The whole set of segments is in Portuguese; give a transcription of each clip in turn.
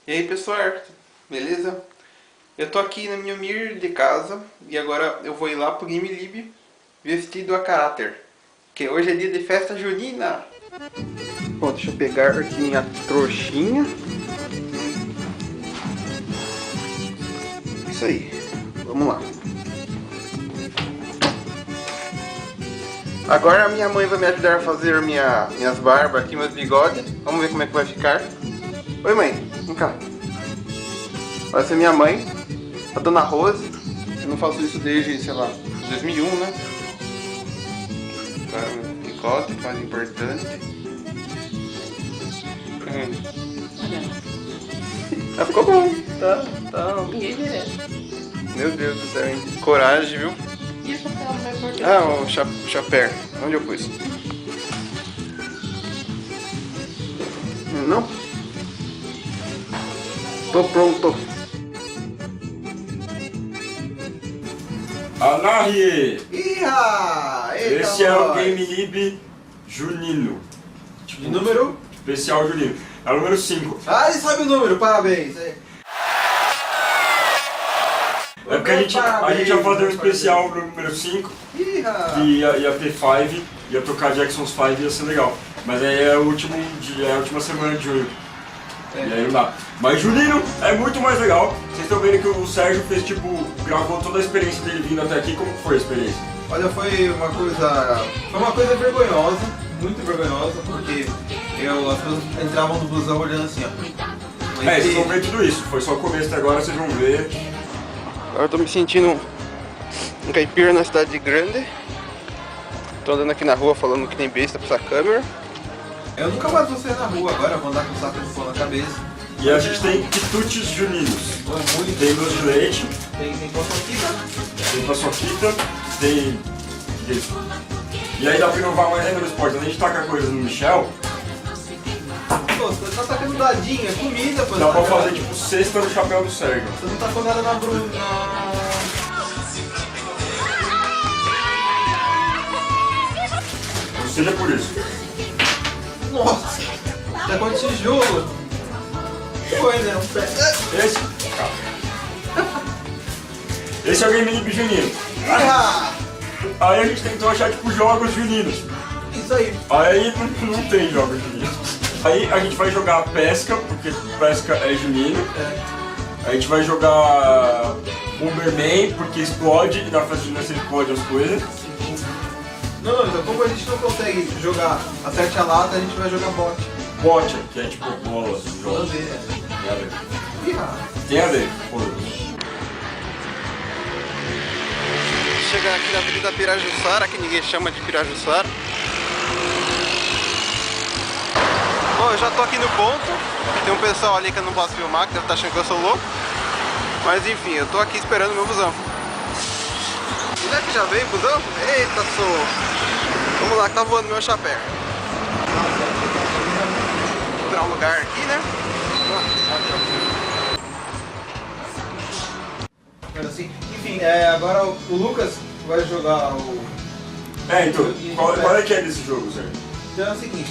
E aí pessoal, beleza? Eu tô aqui na minha humilde casa e agora eu vou ir lá pro Game Lib vestido a caráter, que hoje é dia de festa junina. Bom, deixa eu pegar aqui minha trouxinha. Isso aí, vamos lá. Agora a minha mãe vai me ajudar a fazer minhas barbas aqui, meus bigodes. Vamos ver como é que vai ficar. Oi mãe, vem cá. Vai ser minha mãe, a dona Rose. Eu não faço isso desde, sei lá, 2001, né? Agora meu bigode, mais importante. Ah, ficou bom, tá. Ninguém merece. Meu Deus do céu, hein? Coragem, viu? E o chapéu vai cortar? Ah, o chapéu. Onde eu pus? Não? Tô pronto. Anarie! Iha! Eita, Esse é o nós. Game Lib junino. De número? Especial junino. É o número 5. Ah, ele sabe o número, parabéns. É porque a gente ia fazer um especial no número 5, Iha! que ia ter 5, ia tocar Jackson's 5 e ia ser legal. Mas aí é o último dia, é a última semana de junho. E aí não dá. Mas junino é muito mais legal. Vocês estão vendo que o Sérgio fez tipo, gravou toda a experiência dele vindo até aqui. Como foi a experiência? Olha, foi uma coisa vergonhosa, muito vergonhosa, porque as pessoas entravam no busão olhando assim, ó. Vocês vão ver tudo isso. Foi só o começo, até agora vocês vão ver. Agora eu tô me sentindo um caipira na cidade grande. Tô andando aqui na rua falando que nem besta pra essa câmera. Eu nunca mais vou sair na rua agora, vou andar com um saco de pão na cabeça. E a gente tem quitutes juninos. Tem doce de leite, Tem paçoquita. tem paçoquita, tem... E aí dá pra inovar mais ainda no esporte. Quando a gente taca coisas no Michel, Pô, você tá tacando dadinho, é comida, pô. dá pra fazer tipo cesta no chapéu do Sérgio. Você não tacou nada na Bruna. Não seja por isso. Nossa, tacou de tijolo. Foi, né? Esse é o Game Lib junino. Ah, Aí a gente tentou achar tipo jogos juninos. isso aí. Aí não tem jogos juninos. Aí a gente vai jogar pesca, porque pesca é junino. A gente vai jogar Bomberman, porque explode e na festa junina você explode as coisas. Não, então como a gente não consegue jogar acerte a lata, a gente vai jogar bote. Bote, que é tipo bola, jogos. Tem Tem a ver. Ah. Tem a ver, pô. Chegando aqui na Avenida Pirajussara, que ninguém chama de Pirajussara. Bom, eu já tô aqui no ponto. Tem um pessoal ali que eu não posso filmar, que deve estar achando que eu sou louco. Mas enfim, eu tô aqui esperando o meu busão. Será que já veio o busão? Eita, sou. Vamos lá, que tá voando meu chapéu. Vou virar um lugar aqui, né? Assim, enfim, agora o Lucas vai jogar o... Então, qual é que é desse jogo, Sérgio? Então é o seguinte,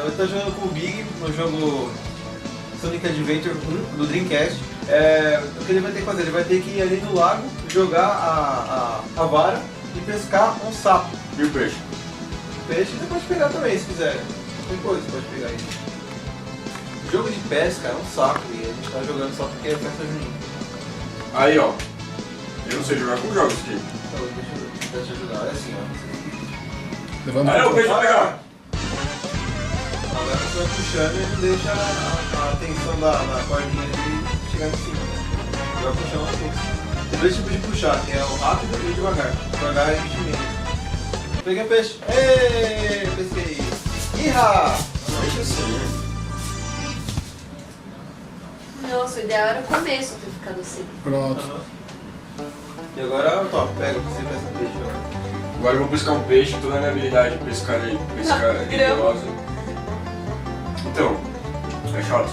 eu tô jogando com o Big no jogo Sonic Adventure 1 do Dreamcast. O que ele vai ter que fazer? Ele vai ter que ir ali no lago, jogar a vara e pescar um sapo. E o peixe? Peixe você pode pegar também, se quiser. Tem coisa que você pode pegar aí. O jogo de pesca é um saco e a gente tá jogando só porque é festa junina. Aí, ó. Eu não sei jogar com jogos aqui. Então deixa eu ajudar, é assim, ó. Aí o peixe vai pegar. Agora você vai puxando e ele deixa a tensão da cordinha dele chegar em cima, né? Vai puxando aos poucos. Tem dois tipos de puxar, que é o rápido e o devagar. Devagar é 20 minutos. Peguei o peixe. Êêêê, pesquei. Iha! Peixe assim. Nossa, o ideal era o começo ter ficado assim. Pronto. E agora, ó, pega você pesca peixe, ó. Agora eu vou pescar um peixe, toda a minha habilidade de pescar rigorosa. Então, é chato.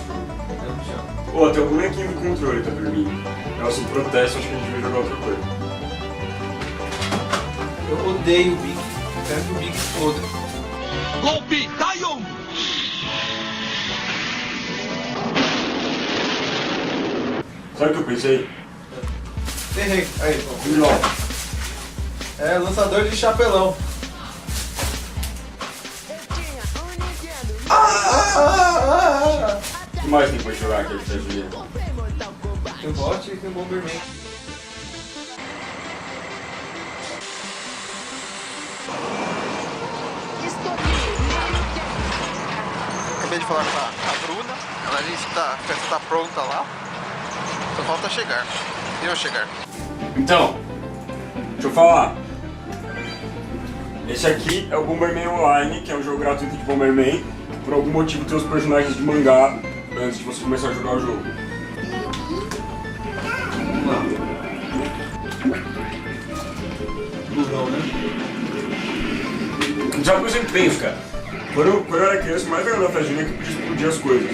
Pô, tem um bonequinho do controle, tá dormindo. Nossa, um protesto, acho que a gente vai jogar outra coisa. Eu odeio o Big. Eu quero que o Big foda. Golpe Dion! Sabe o que eu pensei? Errei. Aí, ó. Vilão. É lançador de chapelão. O que mais tem pra jogar aqui essa Julia? Tem o bot e tem o Bomberman. Acabei de falar com a Bruna, ela disse que a festa tá pronta lá, só falta chegar. Eu chegar. Então, deixa eu falar. Esse aqui é o Bomberman Online, que é um jogo gratuito de Bomberman. Por algum motivo tem os personagens de mangá antes de você começar a jogar o jogo. Vamos lá. Blusão, né? Não sabe o que eu sempre penso, cara? Quando eu era criança, o mais legal da festinha é que podia explodir as coisas.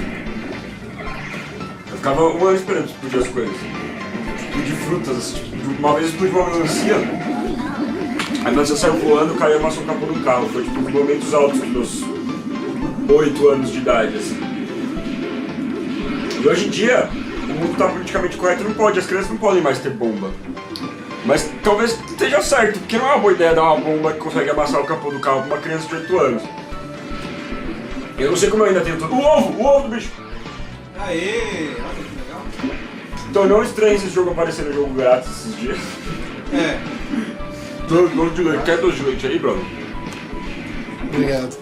Eu ficava um ano esperando explodir as coisas. Explodir frutas, assim, tipo, uma vez explodiu uma melancia. A melancia saiu voando e caiu e amassou o capô do carro. Foi tipo um dos momentos altos dos meus 8 anos de idade, assim. E hoje em dia, o mundo tá politicamente correto, não pode, as crianças não podem mais ter bomba. Mas talvez esteja certo, porque não é uma boa ideia dar uma bomba que consegue amassar o capô do carro pra uma criança de 8 anos. Eu não sei como eu ainda tenho tudo. O ovo do bicho! Aê! Olha que legal. Então não estranhe esse jogo aparecer no jogo grátis esses dias. É. Doce de leite. Quer doce de leite aí, brother? Obrigado.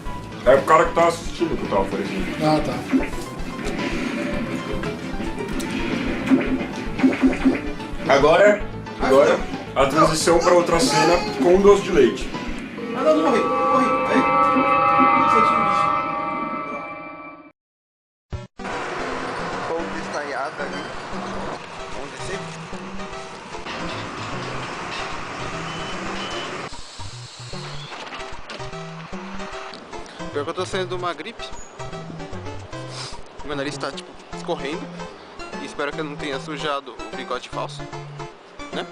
É o cara que tá assistindo que eu tava oferecendo. Ah, tá. Agora a transição pra outra cena com doce de leite. Ah, não, morri. Aí. Nossa, tinha um bicho. Ponte estaiada ali. Vamos descer? Pior que eu tô saindo de uma gripe. Meu nariz tá tipo escorrendo. E espero que eu não tenha sujado o bigode falso, né?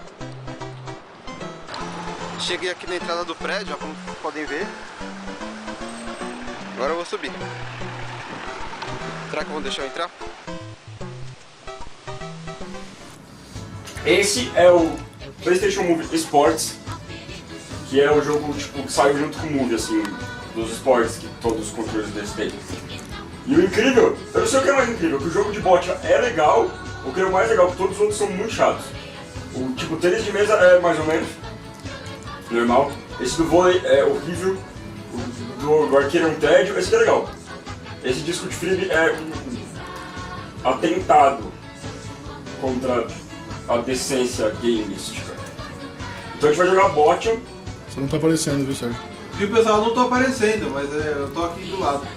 Cheguei aqui na entrada do prédio, ó, como podem ver. Agora eu vou subir. Será que vão deixar eu entrar? Esse é o PlayStation Move Sports, que é o jogo tipo, que saiu junto com o Move, assim, dos esportes que todos os controles desse têm. E o incrível, eu não sei o que é mais incrível, que o jogo de bocha é legal, o que é o mais legal, que todos os outros são muito chatos. O tipo, tênis de mesa é mais ou menos normal, esse do vôlei é horrível, o do arqueiro é um tédio, esse aqui é legal. Esse disco de frisbee é um atentado contra a decência gameística. Então a gente vai jogar bocha. Você não tá aparecendo, viu, Sérgio? E o pessoal não tô aparecendo, mas eu tô aqui do lado.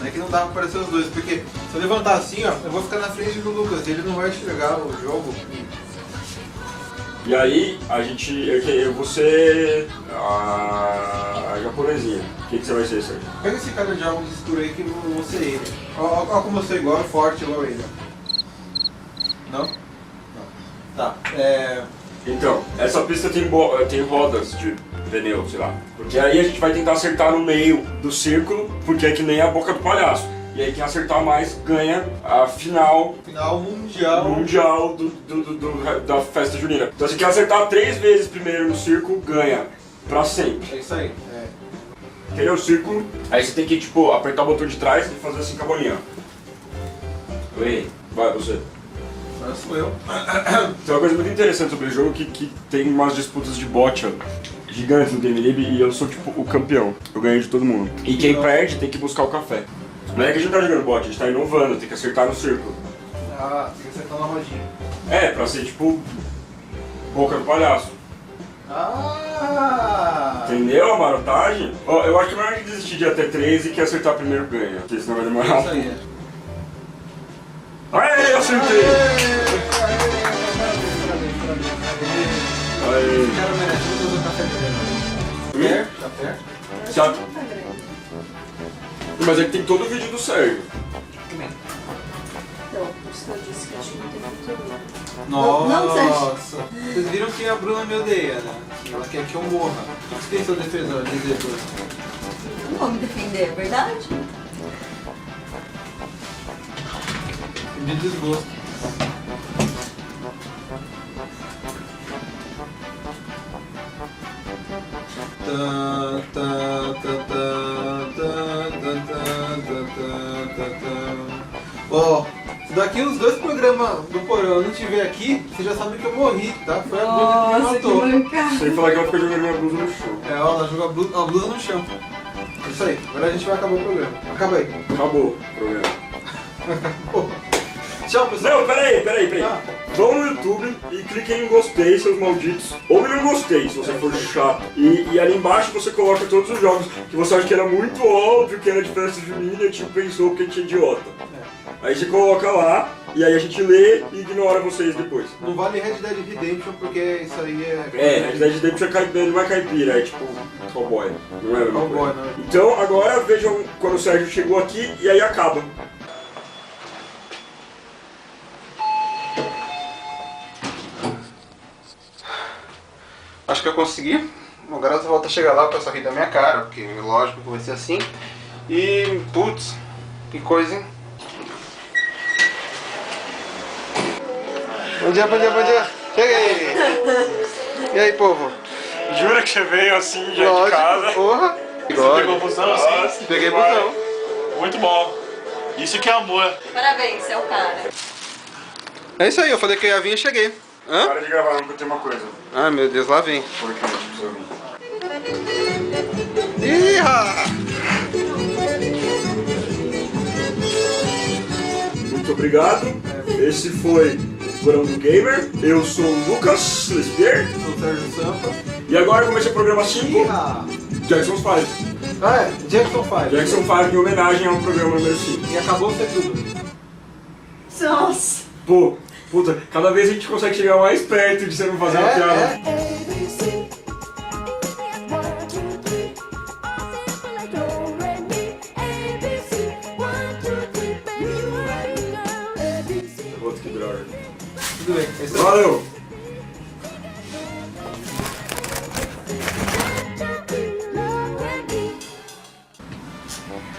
É que não dá pra aparecer os dois, porque se eu levantar assim, ó, eu vou ficar na frente do Lucas e ele não vai enxergar o jogo. E aí, eu vou ser a japonesinha. O que você vai ser, Sérgio? Pega esse cara de óculos escuro aí que eu vou ser ele. Ó como eu sou igual, forte igual ele. Não? Não. Tá, Então, essa pista tem rodas de pneu, sei lá. Porque aí a gente vai tentar acertar no meio do círculo, porque é que nem a boca do palhaço. E aí quem acertar mais ganha a final mundial da festa junina. Então se quer acertar 3 vezes primeiro no círculo, ganha. Pra sempre. É isso aí. Quer o círculo, aí você tem que tipo, apertar o botão de trás e fazer assim com a bolinha. Oi, vai você. Agora sou eu. Tem uma coisa muito interessante sobre o jogo que tem umas disputas de bocha gigantes no Game Lib e eu sou tipo o campeão. Eu ganhei de todo mundo. E quem perde tem que buscar o café. Não é que a gente tá jogando bocha, a gente tá inovando, tem que acertar no círculo. Ah, tem que acertar na rodinha. É, pra ser tipo boca do palhaço. Ah! Entendeu a marotagem? Ó, eu acho que não é a gente desistir de até 3 e que acertar primeiro ganha, porque senão vai demorar. Isso aí. Aê, acertei! Aê! Esse cara merece todo o café dele. Café? Já... Mas é que tem todo o vídeo do Sérgio. Então, por isso que eu disse que a gente não tem futuro. Nossa! Vocês viram que a Bruna me odeia, né? Ela quer que eu morra. O que tem seu defensor? Não vou me defender, é verdade? De desgosto. Ó, se daqui uns 2 programas do Porão eu não tiver aqui, você já sabe que eu morri, tá? Foi a blusa que me Nossa, que matou. mancada. Sem falar que ela fica jogando minha blusa no chão. É, ó, ela jogou a blusa no chão. É isso aí, agora a gente vai acabar o programa. Acaba aí. Acabou o programa. Tchau, pessoal. Não, peraí. Ah. Vão no YouTube e cliquem em gostei, seus malditos. Ou em não gostei, se você for chato. E ali embaixo você coloca todos os jogos que você acha que era muito óbvio que era de festa junina e a gente pensou porque a gente é idiota. Aí você coloca lá, e aí a gente lê e ignora vocês depois. Não vale Red Dead Redemption porque isso aí é... É, Red Dead Redemption não é caipira, é tipo cowboy. Não é a mesma Cowboy, coisa. não é? Então agora vejam quando o Sérgio chegou aqui e aí acaba. Acho que eu consegui. Agora eu volto a chegar lá pra sorrir da minha cara, porque lógico que vai ser assim. E, putz, que coisa, hein? Bom dia. Cheguei! E aí, povo? Jura que você veio assim já de Lógico, casa? porra! Você pegou busão assim? Peguei busão. Muito bom. Isso que é amor. Parabéns, você é o cara. É isso aí, eu falei que eu ia vir e cheguei. Hã? Para de gravar, não, que eu tenho uma coisa. Ai, meu Deus, lá vem. Porque eu preciso ouvir. Iha! Muito obrigado. Esse foi o Porão do Gamer. Eu sou o Lucas Lespier. Sou o Sérgio Sampa. E agora começa o programa 5, Iha! Jackson's 5. Ah, é, Jackson 5. Jackson 5 em homenagem ao programa número 5. E acabou ser tudo. Nossa. Pô, puta, cada vez a gente consegue chegar mais perto de você não fazer uma piada. É. Outro que droga. Tudo bem, é isso aí. Valeu!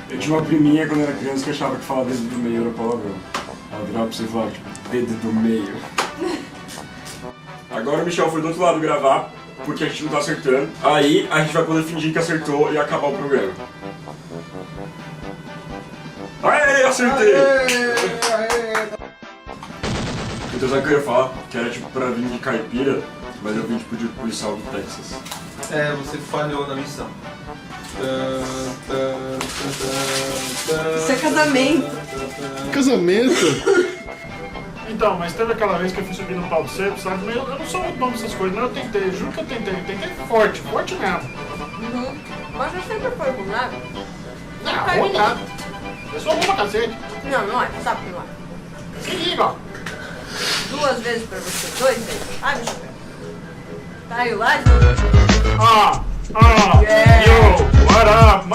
Eu tinha uma priminha quando era criança que achava que falar dedo do meio era palavrão. Ela virava pra você e falava, tipo, dedo do meio. Agora o Michel foi do outro lado gravar, porque a gente não tá acertando. Aí a gente vai poder fingir que acertou e acabar o programa. Aê, acertei! Então sabe o que eu ia falar? Que era tipo pra vir de caipira, mas eu vim tipo de policial do Texas. É, você falhou na missão. Isso é casamento. Casamento? Então, mas teve aquela vez que eu fui subir no pau do cerco, sabe? Mas eu não sou muito bom nessas coisas, mas eu tentei, juro que eu tentei. Tentei forte mesmo. Uhum. Mas você sempre foi com nada? Não, vou nada. Eu sou bom pra cacete. Não, não é. Sabe que não é. Se liga. 2 vezes pra você, 2 vezes. Ai, deixa eu ver. Tá aí lá de novo. Yeah. Yo, what up,